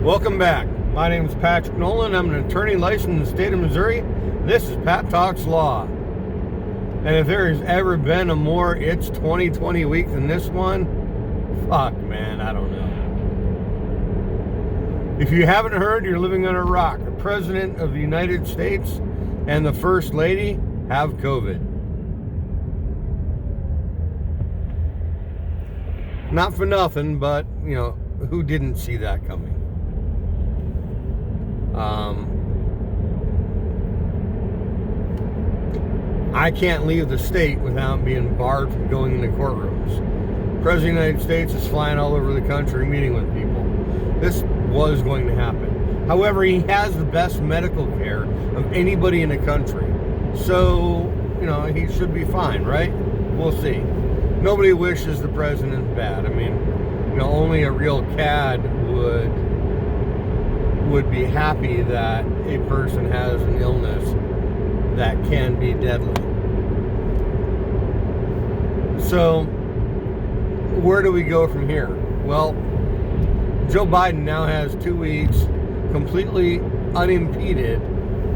Welcome back. My name is Patrick Nolan. I'm an attorney licensed in the state of Missouri. This is Pat Talks Law. And if there has ever been a more It's 2020 week than this one, fuck, man, I don't know. If you haven't heard, you're living under a rock. The President of the United States and the First Lady have COVID. Not for nothing, but, you know, who didn't see that coming? I can't leave the state without being barred from going into courtrooms. The President of the United States is flying all over the country meeting with people. This was going to happen. However, he has the best medical care of anybody in the country. So, you know, he should be fine, right? We'll see. Nobody wishes the president bad. I mean, you know, only a real cad would be happy that a person has an illness that can be deadly. So, where do we go from here? Well, Joe Biden now has 2 weeks completely unimpeded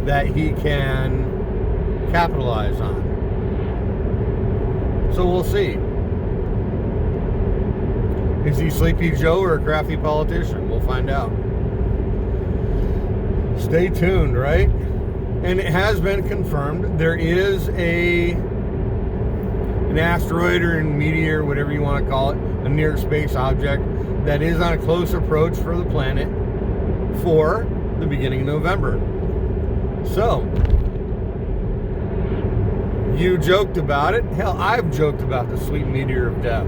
that he can capitalize on. So we'll see. Is he Sleepy Joe or a crafty politician? We'll find out. Stay tuned, right? And it has been confirmed there is an asteroid or a meteor, whatever you want to call it, a near space object that is on a close approach for the planet for the beginning of November. So, you joked about it. Hell, I've joked about the sweet meteor of death.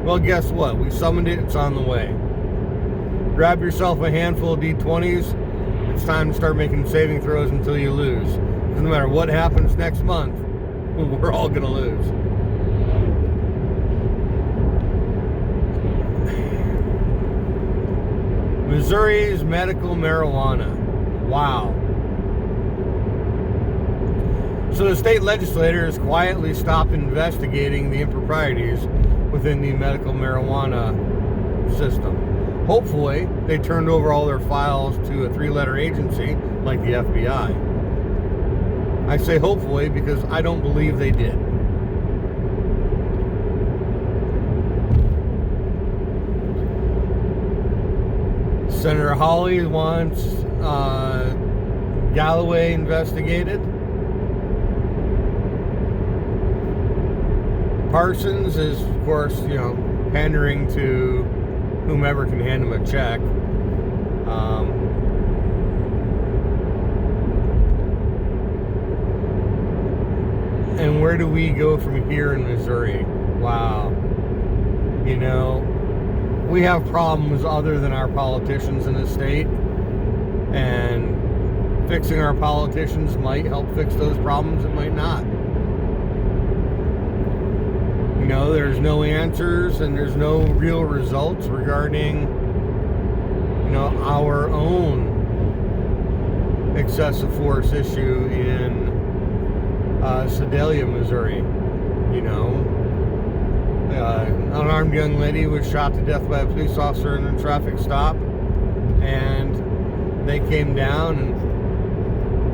Well, guess what? We summoned it. It's on the way. Grab yourself a handful of D20s. It's time to start making saving throws until you lose. Because no matter what happens next month, we're all going to lose. Missouri's medical marijuana. Wow. So the state legislature has quietly stopped investigating the improprieties within the medical marijuana system. Hopefully, they turned over all their files to a 3-letter agency like the FBI. I say hopefully because I don't believe they did. Senator Hawley wants Galloway investigated. Parsons is, of course, you know, pandering to whomever can hand him a check. And where do we go from here in Missouri? Wow. You know, we have problems other than our politicians in the state, and fixing our politicians might help fix those problems. It might not. You know, there's no answers and there's no real results regarding, you know, our own excessive force issue in Sedalia, Missouri. You know, an unarmed young lady was shot to death by a police officer in a traffic stop, and they came down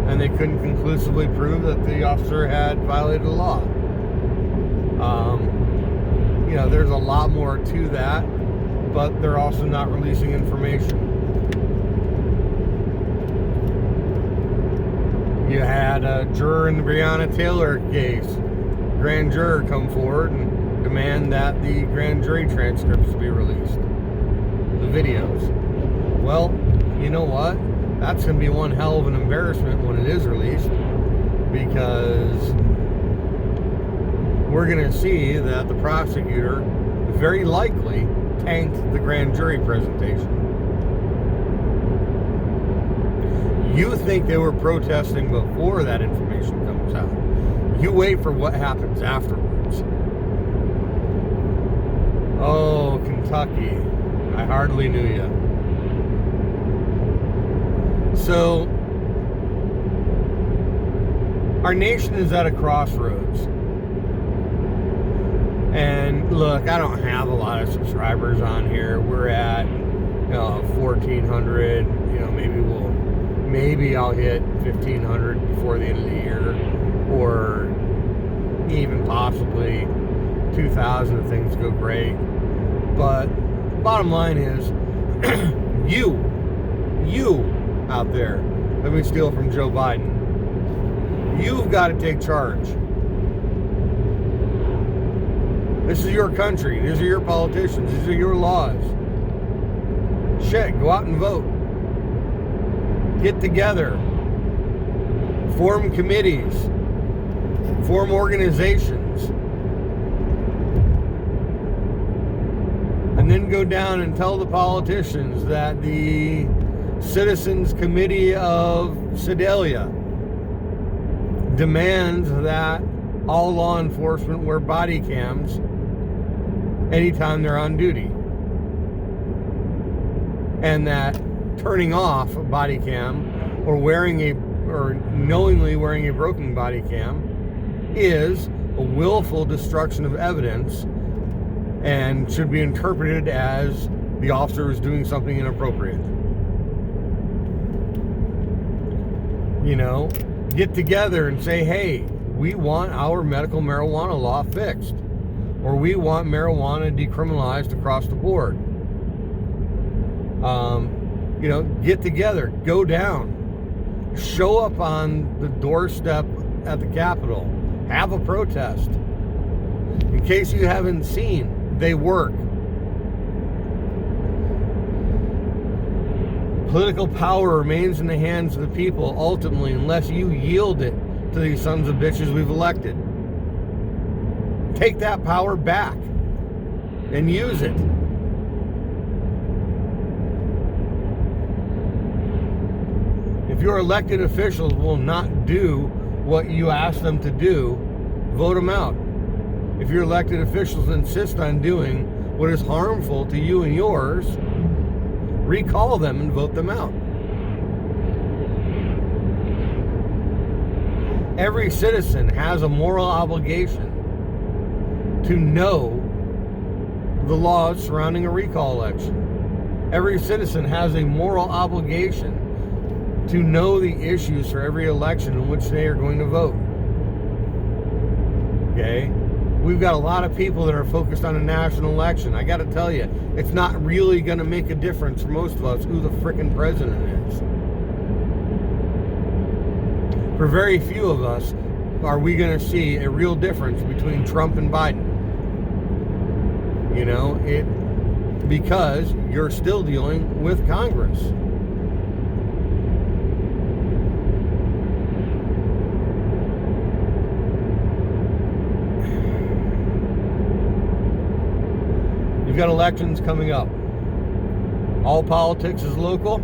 and they couldn't conclusively prove that the officer had violated the law. You know, there's a lot more to that, but they're also not releasing information. You had a juror in the Breonna Taylor case, grand juror, come forward and demand that the grand jury transcripts be released, the videos. Well, you know what? That's going to be one hell of an embarrassment when it is released, because we're going to see that the prosecutor very likely tanked the grand jury presentation. You think they were protesting before that information comes out. You wait for what happens afterwards. Oh, Kentucky. I hardly knew you. So, our nation is at a crossroads. And look, I don't have a lot of subscribers on here. We're at 14 1,400. You know, maybe I'll hit 1,500 before the end of the year, or even possibly 2,000 if things go great. But bottom line is, you out there, let me steal from Joe Biden. You've got to take charge. This is your country. These are your politicians. These are your laws. Shit, go out and vote. Get together. Form committees. Form organizations. And then go down and tell the politicians that the Citizens Committee of Sedalia demands that all law enforcement wear body cams anytime they're on duty. And that turning off a body cam or knowingly wearing a broken body cam is a willful destruction of evidence and should be interpreted as the officer is doing something inappropriate. You know, get together and say, hey, we want our medical marijuana law fixed, or we want marijuana decriminalized across the board. You know, get together, go down, show up on the doorstep at the Capitol, have a protest. In case you haven't seen, they work. Political power remains in the hands of the people ultimately, unless you yield it to these sons of bitches we've elected. Take that power back and use it. If your elected officials will not do what you ask them to do, vote them out. If your elected officials insist on doing what is harmful to you and yours, recall them and vote them out. Every citizen has a moral obligation to know the laws surrounding a recall election. Every citizen has a moral obligation to know the issues for every election in which they are going to vote. Okay? We've got a lot of people that are focused on a national election. I got to tell you, it's not really going to make a difference for most of us who the frickin' president is. For very few of us are we going to see a real difference between Trump and Biden. You know, because you're still dealing with Congress. You've got elections coming up. All politics is local.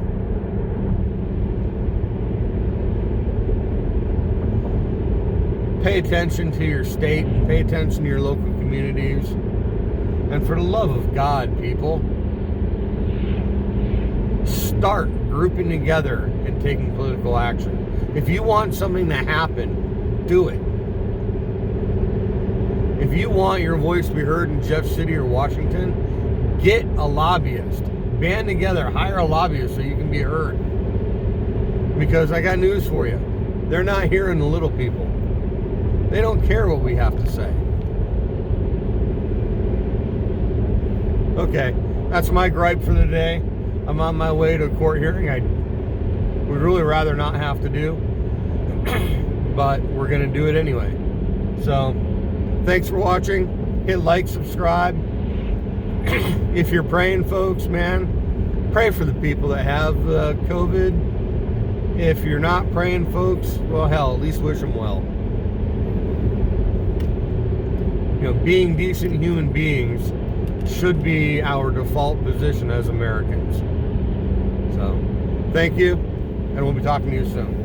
Pay attention to your state. Pay attention to your local communities. And for the love of God, people, start grouping together and taking political action. If you want something to happen, do it. If you want your voice to be heard in Jeff City or Washington, get a lobbyist. Band together, hire a lobbyist so you can be heard. Because I got news for you. They're not hearing the little people. They don't care what we have to say. Okay, that's my gripe for the day. I'm on my way to a court hearing I would really rather not have to do. But we're going to do it anyway. So, thanks for watching. Hit like, subscribe. If you're praying, folks, man, pray for the people that have COVID. If you're not praying, folks, well, hell, at least wish them well. You know, being decent human beings should be our default position as Americans. So, thank you, and we'll be talking to you soon.